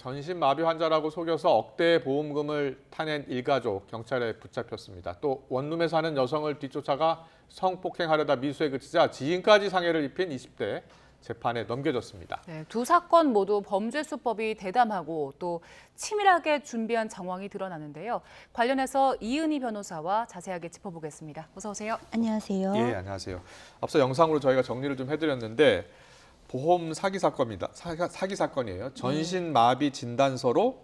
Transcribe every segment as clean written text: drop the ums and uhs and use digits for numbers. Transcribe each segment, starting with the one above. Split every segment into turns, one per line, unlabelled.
전신마비 환자라고 속여서 억대의 보험금을 타낸 일가족 경찰에 붙잡혔습니다. 또 원룸에 사는 여성을 뒤쫓아가 성폭행하려다 미수에 그치자 지인까지 상해를 입힌 20대 재판에 넘겨졌습니다.
네, 두 사건 모두 범죄 수법이 대담하고 또 치밀하게 준비한 정황이 드러나는데요. 관련해서 이은희 변호사와 자세하게 짚어보겠습니다. 어서 오세요.
안녕하세요.
예, 안녕하세요. 앞서 영상으로 저희가 정리를 좀 해드렸는데 보험 사기 사건입니다. 사기 사건이에요. 전신마비 진단서로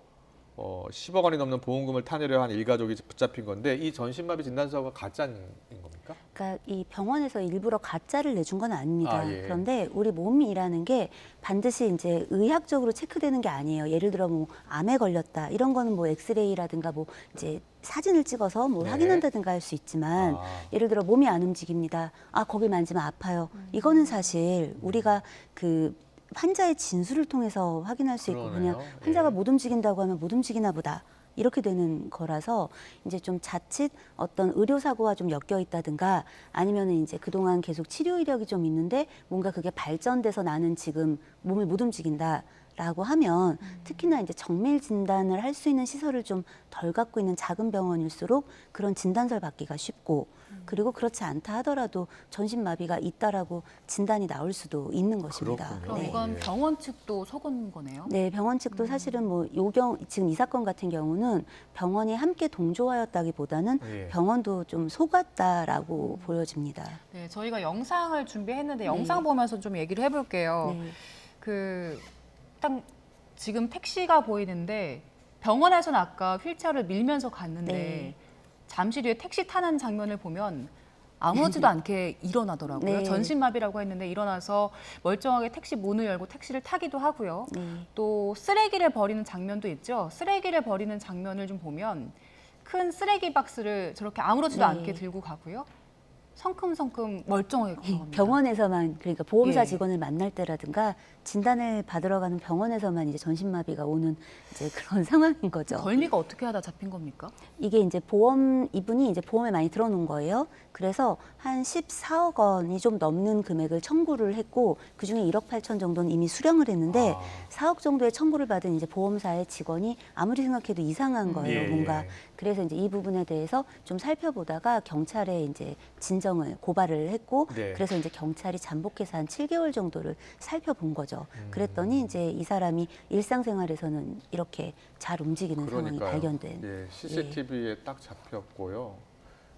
10억 원이 넘는 보험금을 타내려 한 일가족이 붙잡힌 건데 이 전신마비 진단서가 가짜인 겁니까?
그러니까 이 병원에서 일부러 가짜를 내준 건 아닙니다.
아, 예.
그런데 우리 몸이라는 게 반드시 이제 의학적으로 체크되는 게 아니에요. 예를 들어 뭐 암에 걸렸다 이런 거는 뭐 엑스레이라든가 뭐 이제 사진을 찍어서 뭐
네.
확인한다든가 할 수 있지만 예를 들어 몸이 안 움직입니다. 아 거기 만지면 아파요. 이거는 사실 우리가 그 환자의 진술을 통해서 확인할 수 있고
그러네요.
그냥 환자가
예.
못 움직인다고 하면 못 움직이나 보다. 이렇게 되는 거라서 이제 좀 자칫 어떤 의료 사고와 좀 엮여 있다든가 아니면은 이제 그동안 계속 치료 이력이 좀 있는데 뭔가 그게 발전돼서 나는 지금 몸을 못 움직인다라고 하면 특히나 이제 정밀 진단을 할 수 있는 시설을 좀 덜 갖고 있는 작은 병원일수록 그런 진단서를 받기가 쉽고 그리고 그렇지 않다 하더라도 전신마비가 있다라고 진단이 나올 수도 있는 것입니다.
그렇군요.
그럼
네.
이건 병원 측도 속은 거네요?
네, 병원 측도 사실은 뭐 지금 이 사건 같은 경우는 병원이 함께 동조하였다기보다는
예.
병원도 좀 속았다라고 보여집니다.
네, 저희가 영상을 준비했는데 영상 보면서 좀 얘기를 해볼게요.
네.
딱 지금 택시가 보이는데 병원에서는 아까 휠체어를 밀면서 갔는데
네.
잠시 뒤에 택시 타는 장면을 보면 아무렇지도 않게 일어나더라고요.
네.
전신마비라고 했는데 일어나서 멀쩡하게 택시 문을 열고 택시를 타기도 하고요.
네.
또 쓰레기를 버리는 장면도 있죠. 쓰레기를 버리는 장면을 좀 보면 큰 쓰레기 박스를 저렇게 아무렇지도
네.
않게 들고 가고요. 성큼성큼 멀쩡하게 걸어갑니다.
병원에서만 그러니까 보험사
예.
직원을 만날 때라든가 진단을 받으러 가는 병원에서만 이제 전신마비가 오는 이제 그런 상황인 거죠.
걸미가 어떻게 하다 잡힌 겁니까?
이게 이제 이분이 이제 보험에 많이 들어놓은 거예요. 그래서 한 14억 원이 좀 넘는 금액을 청구를 했고 그중에 1억 8천 정도는 이미 수령을 했는데 4억 정도의 청구를 받은 이제 보험사의 직원이 아무리 생각해도 이상한 거예요.
예,
뭔가
예.
그래서 이제 이 부분에 대해서 좀 살펴보다가 경찰에 이제 고발을 했고
네.
그래서 이제 경찰이 잠복해서 한 7개월 정도를 살펴본 거죠. 그랬더니 이제 이 사람이 일상생활에서는 이렇게 잘 움직이는 상황이 발견된.
예, CCTV에 딱 잡혔고요.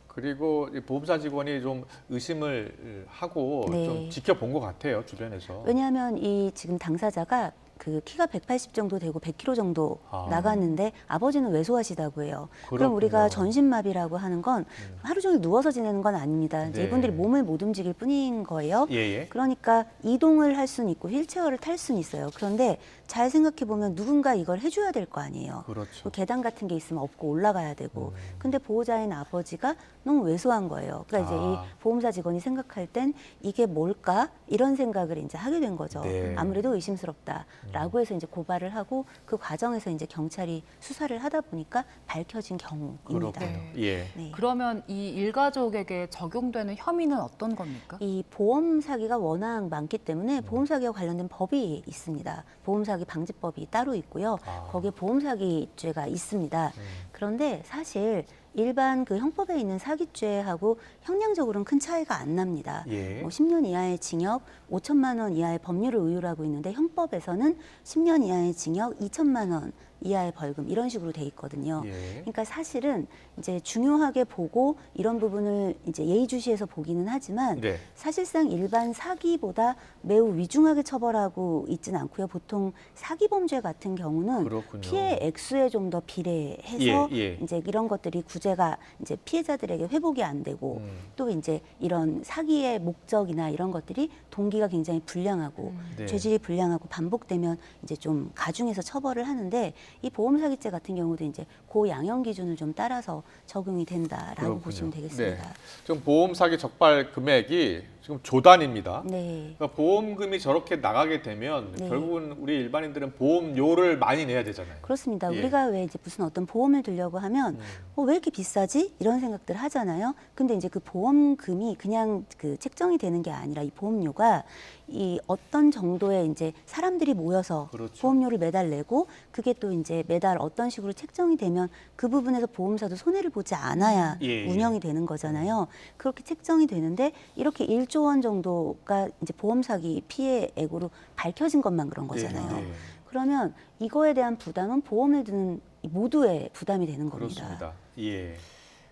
그리고 이 보험사 직원이 좀 의심을 하고
네.
좀 지켜본 것 같아요, 주변에서.
왜냐하면 이 지금 당사자가 그 키가 180 정도 되고 100kg 정도 나갔는데 아버지는 왜소하시다고 해요.
그렇군요.
그럼 우리가 전신마비라고 하는 건 하루 종일 누워서 지내는 건 아닙니다. 이제
네.
이분들이 몸을 못 움직일 뿐인 거예요.
예, 예.
그러니까 이동을 할 수는 있고 휠체어를 탈 수는 있어요. 그런데 잘 생각해 보면 누군가 이걸 해줘야 될 거 아니에요.
그렇죠.
그 계단 같은 게 있으면 업고 올라가야 되고. 근데 보호자인 아버지가 너무 왜소한 거예요. 그러니까 이제 이 보험사 직원이 생각할 땐 이게 뭘까? 이런 생각을 이제 하게 된 거죠.
네.
아무래도 의심스럽다라고 해서 이제 고발을 하고 그 과정에서 이제 경찰이 수사를 하다 보니까 밝혀진 경우입니다.
그렇군요.
네.
예.
네.
그러면 이 일가족에게 적용되는 혐의는 어떤 겁니까?
이 보험 사기가 워낙 많기 때문에 보험 사기와 관련된 법이 있습니다. 보험 사기 방지법이 따로 있고요. 거기에 보험 사기죄가 있습니다. 그런데 사실 일반 그 형법에 있는 사기죄하고 형량적으로는 큰 차이가 안 납니다.
예.
뭐 10년 이하의 징역, 5천만 원 이하의 법률을 의율하고 있는데 형법에서는 10년 이하의 징역, 2천만 원 이하의 벌금 이런 식으로 돼 있거든요.
예.
그러니까 사실은 이제 중요하게 보고 이런 부분을 이제 예의주시해서 보기는 하지만
네.
사실상 일반 사기보다 매우 위중하게 처벌하고 있지는 않고요. 보통 사기 범죄 같은 경우는
그렇군요.
피해 액수에 좀 더 비례해서
예, 예.
이제 이런 것들이 구제가 이제 피해자들에게 회복이 안 되고 또 이제 이런 사기의 목적이나 이런 것들이 동기가 굉장히 불량하고
네.
죄질이 불량하고 반복되면 이제 좀 가중해서 처벌을 하는데 이 보험 사기죄 같은 경우도 이제 고양형 기준을 좀 따라서 적용이 된다라고
그렇군요.
보시면 되겠습니다.
네. 지금 보험 사기 적발 금액이 지금 조단입니다.
네.
그러니까 보험금이 저렇게 나가게 되면
네.
결국은 우리 일반인들은 보험료를 많이 내야 되잖아요.
그렇습니다.
예.
우리가 왜 이제 무슨 어떤 보험을 들려고 하면 왜 이렇게 비싸지? 이런 생각들 하잖아요. 근데 이제 그 보험금이 그냥 그 책정이 되는 게 아니라 이 보험료가 이 어떤 정도의 이제 사람들이 모여서
그렇죠.
보험료를 매달 내고 그게 또 이제 매달 어떤 식으로 책정이 되면 그 부분에서 보험사도 손해를 보지 않아야
예, 예.
운영이 되는 거잖아요. 그렇게 책정이 되는데 이렇게 1조 원 정도가 이제 보험 사기 피해액으로 밝혀진 것만 그런 거잖아요.
네, 네.
그러면 이거에 대한 부담은 보험을 드는 모두의 부담이 되는 겁니다.
그렇습니다. 예.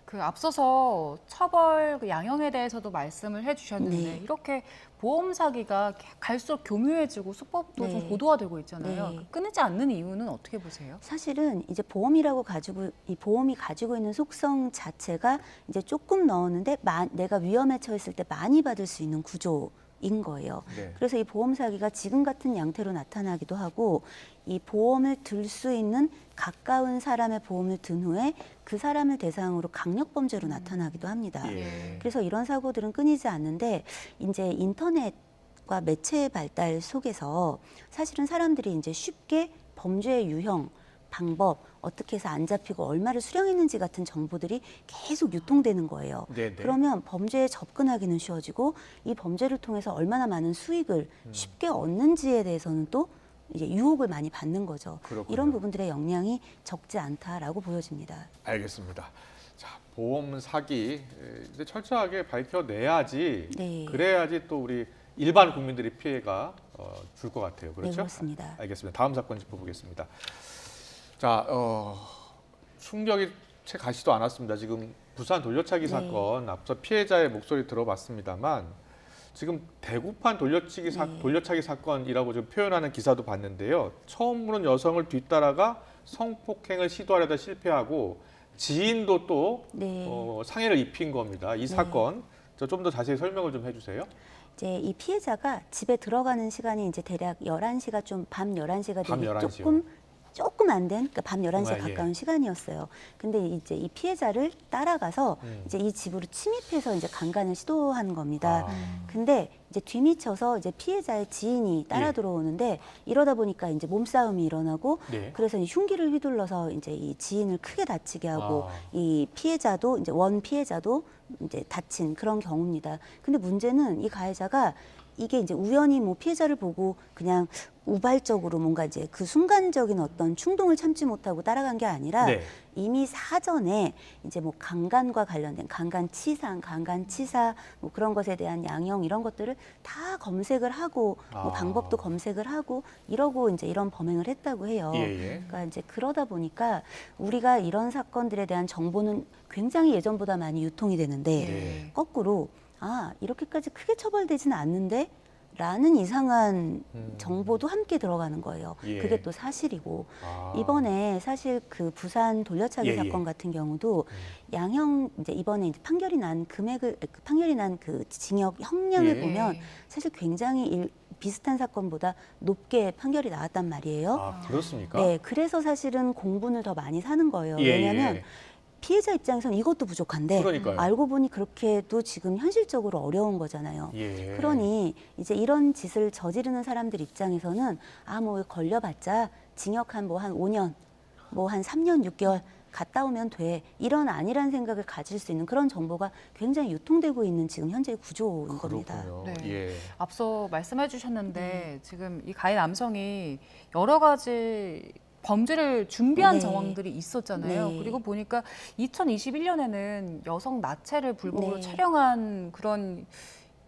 그 앞서서 처벌 그 양형에 대해서도 말씀을 해주셨는데
네.
이렇게 보험 사기가 갈수록 교묘해지고 수법도
네.
좀 고도화되고 있잖아요.
네.
끊이지 않는 이유는 어떻게 보세요?
사실은 이제 이 보험이 가지고 있는 속성 자체가 이제 조금 넣었는데 내가 위험에 처했을 때 많이 받을 수 있는 구조인 거예요.
네.
그래서 이 보험 사기가 지금 같은 양태로 나타나기도 하고 이 보험을 들 수 있는 가까운 사람의 보험을 든 후에 그 사람을 대상으로 강력 범죄로 나타나기도 합니다.
예.
그래서 이런 사고들은 끊이지 않는데 이제 인터넷과 매체의 발달 속에서 사실은 사람들이 이제 쉽게 범죄의 유형, 방법, 어떻게 해서 안 잡히고 얼마를 수령했는지 같은 정보들이 계속 유통되는 거예요.
네네.
그러면 범죄에 접근하기는 쉬워지고 이 범죄를 통해서 얼마나 많은 수익을 쉽게 얻는지에 대해서는 또 이제 유혹을 많이 받는 거죠.
그렇군요.
이런 부분들의 영향이 적지 않다라고 보여집니다.
알겠습니다. 자, 보험 사기 이제 철저하게 밝혀내야지
네.
그래야지 또 우리 일반 국민들이 피해가 줄 것 같아요.
네,
그렇죠?
그렇습니다.
알겠습니다. 다음 사건 짚어보겠습니다. 자, 충격이 채 가시도 않았습니다. 지금 부산 돌려차기
네.
사건 앞서 피해자의 목소리 들어봤습니다만 지금 대구판 돌려차기 사건이라고 좀 표현하는 기사도 봤는데요. 처음으로는 여성을 뒤따라가 성폭행을 시도하려다 실패하고 지인도 또
네.
상해를 입힌 겁니다. 이 사건 좀 더 자세히 설명을 좀 해주세요.
이제 이 피해자가 집에 들어가는 시간이 이제 대략 11시가 좀 밤 11시가
밤
되기
11시요.
조금 안 된, 그러니까 밤 11시에
아, 예.
가까운 시간이었어요. 근데 이제 이 피해자를 따라가서
음.
이제 이 집으로 침입해서 이제 강간을 시도한 겁니다.
아.
근데 이제 뒤미쳐서 이제 피해자의 지인이 따라
예.
들어오는데 이러다 보니까 이제 몸싸움이 일어나고
네.
그래서 이 흉기를 휘둘러서 이제 이 지인을 크게 다치게 하고
아.
이 피해자도 이제 원 피해자도 이제 다친 그런 경우입니다. 근데 문제는 이 가해자가 이게 이제 우연히 뭐 피해자를 보고 그냥 우발적으로 뭔가 이제 그 순간적인 어떤 충동을 참지 못하고 따라간 게 아니라
네.
이미 사전에 이제 뭐 강간과 관련된 강간치상, 강간치사 뭐 그런 것에 대한 양형 이런 것들을 다 검색을 하고 뭐
아.
방법도 검색을 하고 이러고 이제 이런 범행을 했다고 해요.
예, 예.
그러니까 이제 그러다 보니까 우리가 이런 사건들에 대한 정보는 굉장히 예전보다 많이 유통이 되는데
네.
거꾸로 이렇게까지 크게 처벌되지는 않는데 라는 이상한 정보도 함께 들어가는 거예요.
예.
그게 또 사실이고
아.
이번에 사실 그 부산 돌려차기
예,
사건
예.
같은 경우도 양형 이제 이번에 이제 판결이 난 그 징역 형량을
예.
보면 사실 굉장히 비슷한 사건보다 높게 판결이 나왔단 말이에요.
아, 그렇습니까?
네, 그래서 사실은 공분을 더 많이 사는 거예요.
예,
왜냐하면
예.
피해자 입장에서는 이것도 부족한데
그러니까요.
알고 보니 그렇게도 지금 현실적으로 어려운 거잖아요.
예.
그러니 이제 이런 짓을 저지르는 사람들 입장에서는 뭐 걸려봤자 징역 한 5년, 뭐 한 3년 6개월 갔다 오면 돼. 이런 아니란 생각을 가질 수 있는 그런 정보가 굉장히 유통되고 있는 지금 현재 구조인 겁니다.
그렇군요.
네.
예.
앞서 말씀해 주셨는데 지금 이 가해 남성이 여러 가지 범죄를 준비한
네.
정황들이 있었잖아요.
네.
그리고 보니까 2021년에는 여성 나체를 불법으로
네.
촬영한 그런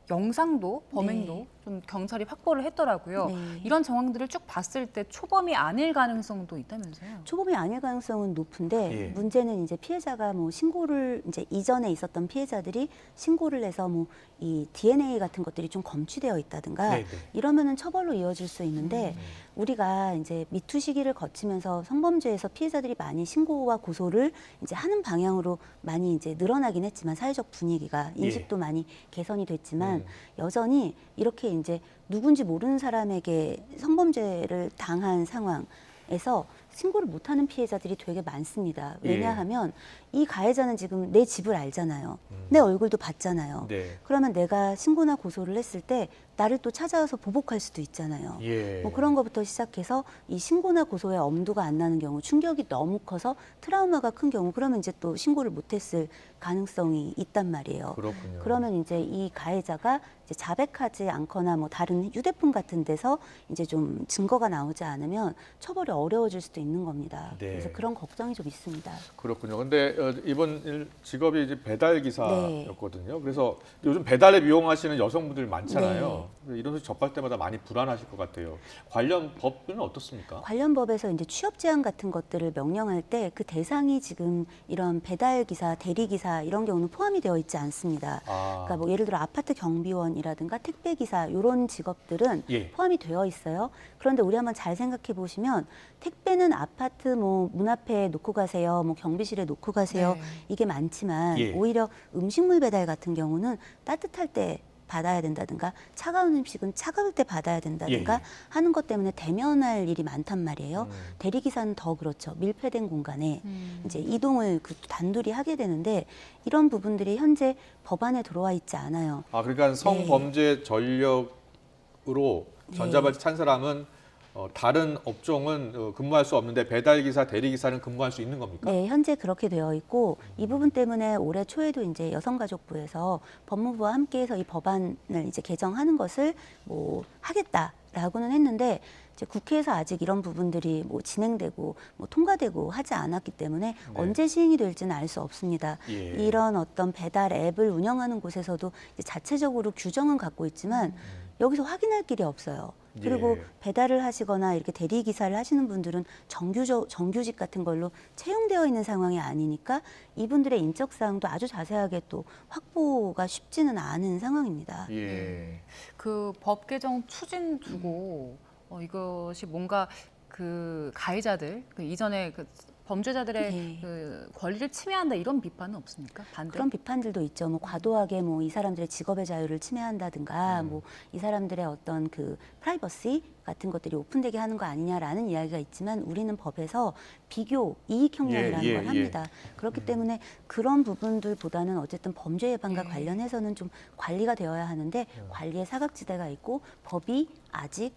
영상도 범행도
네.
좀 경찰이 확보를 했더라고요.
네.
이런 정황들을 쭉 봤을 때 초범이 아닐 가능성도 있다면서요?
초범이 아닐 가능성은 높은데
예.
문제는 이제 피해자가 뭐 신고를 이제 이전에 있었던 피해자들이 신고를 해서 뭐 이 DNA 같은 것들이 좀 검출되어 있다든가
네네.
이러면은 처벌로 이어질 수 있는데 우리가 이제 미투 시기를 거치면서 성범죄에서 피해자들이 많이 신고와 고소를 이제 하는 방향으로 많이 이제 늘어나긴 했지만 사회적 분위기가 인식도 많이 개선이 됐지만 여전히 이렇게 이제 누군지 모르는 사람에게 성범죄를 당한 상황에서 신고를 못하는 피해자들이 되게 많습니다. 왜냐하면 이 가해자는 지금 내 집을 알잖아요. 내 얼굴도 봤잖아요.
네.
그러면 내가 신고나 고소를 했을 때 나를 또 찾아와서 보복할 수도 있잖아요.
예.
뭐 그런 것부터 시작해서 이 신고나 고소의 엄두가 안 나는 경우, 충격이 너무 커서 트라우마가 큰 경우, 그러면 이제 또 신고를 못했을 가능성이 있단 말이에요.
그렇군요.
그러면 이제 이 가해자가 이제 자백하지 않거나 뭐 다른 휴대폰 같은 데서 이제 좀 증거가 나오지 않으면 처벌이 어려워질 수도 있는 겁니다.
네.
그래서 그런 걱정이 좀 있습니다.
그렇군요. 근데 이번 직업이 이제 배달
네.
기사였거든요. 그래서 요즘 배달앱 이용하시는 여성분들 많잖아요. 이런 소 접할 때마다 많이 불안하실 것 같아요. 관련 법은 어떻습니까?
관련 법에서 이제 취업 제한 같은 것들을 명령할 때 그 대상이 지금 이런 배달 기사, 대리 기사 이런 경우는 포함이 되어 있지 않습니다. 그러니까 뭐 예를 들어 아파트 경비원이라든가 택배 기사 이런 직업들은
예.
포함이 되어 있어요. 그런데 우리 한번 잘 생각해 보시면 택배는 아파트 뭐 문 앞에 놓고 가세요, 뭐 경비실에 놓고 가세요
네.
이게 많지만
예.
오히려 음식물 배달 같은 경우는 따뜻할 때 받아야 된다든가 차가운 음식은 차가울 때 받아야 된다든가
예, 예.
하는 것 때문에 대면할 일이 많단 말이에요. 대리기사는 더 그렇죠. 밀폐된 공간에 이제 이동을 단둘이 하게 되는데 이런 부분들이 현재 법안에 들어와 있지 않아요.
그러니까 성범죄 전력으로 전자발찌 찬 사람은 다른 업종은 근무할 수 없는데 배달기사, 대리기사는 근무할 수 있는 겁니까?
네, 현재 그렇게 되어 있고 이 부분 때문에 올해 초에도 이제 여성가족부에서 법무부와 함께해서 이 법안을 이제 개정하는 것을 뭐 하겠다라고는 했는데 이제 국회에서 아직 이런 부분들이 뭐 진행되고 뭐 통과되고 하지 않았기 때문에 언제 시행이 될지는 알 수 없습니다.
예.
이런 어떤 배달 앱을 운영하는 곳에서도 이제 자체적으로 규정은 갖고 있지만 여기서 확인할 길이 없어요. 그리고
예.
배달을 하시거나 이렇게 대리 기사를 하시는 분들은 정규직 같은 걸로 채용되어 있는 상황이 아니니까 이분들의 인적 사항도 아주 자세하게 또 확보가 쉽지는 않은 상황입니다.
예.
그 법 개정 추진 두고 이것이 뭔가 그 가해자들, 그 이전에 그 범죄자들의
네.
그 권리를 침해한다 이런 비판은 없습니까? 반대?
그런 비판들도 있죠. 뭐 과도하게 뭐 이 사람들의 직업의 자유를 침해한다든가 뭐 이 사람들의 어떤 그 프라이버시 같은 것들이 오픈되게 하는 거 아니냐라는 이야기가 있지만 우리는 법에서 비교 이익 형량이라는
예, 예,
걸 합니다. 그렇기 때문에 그런 부분들보다는 어쨌든 범죄 예방과
예.
관련해서는 좀 관리가 되어야 하는데 관리의 사각지대가 있고 법이 아직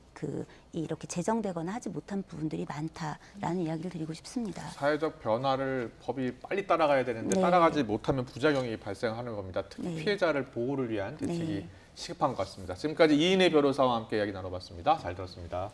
이렇게 제정되거나 하지 못한 부분들이 많다라는 이야기를 드리고 싶습니다.
사회적 변화를 법이 빨리 따라가야 되는데
네.
따라가지 못하면 부작용이 발생하는 겁니다. 특히
네.
피해자를 보호를 위한 대책이
네.
시급한 것 같습니다. 지금까지 이인혜 변호사와 함께 이야기 나눠봤습니다. 잘 들었습니다.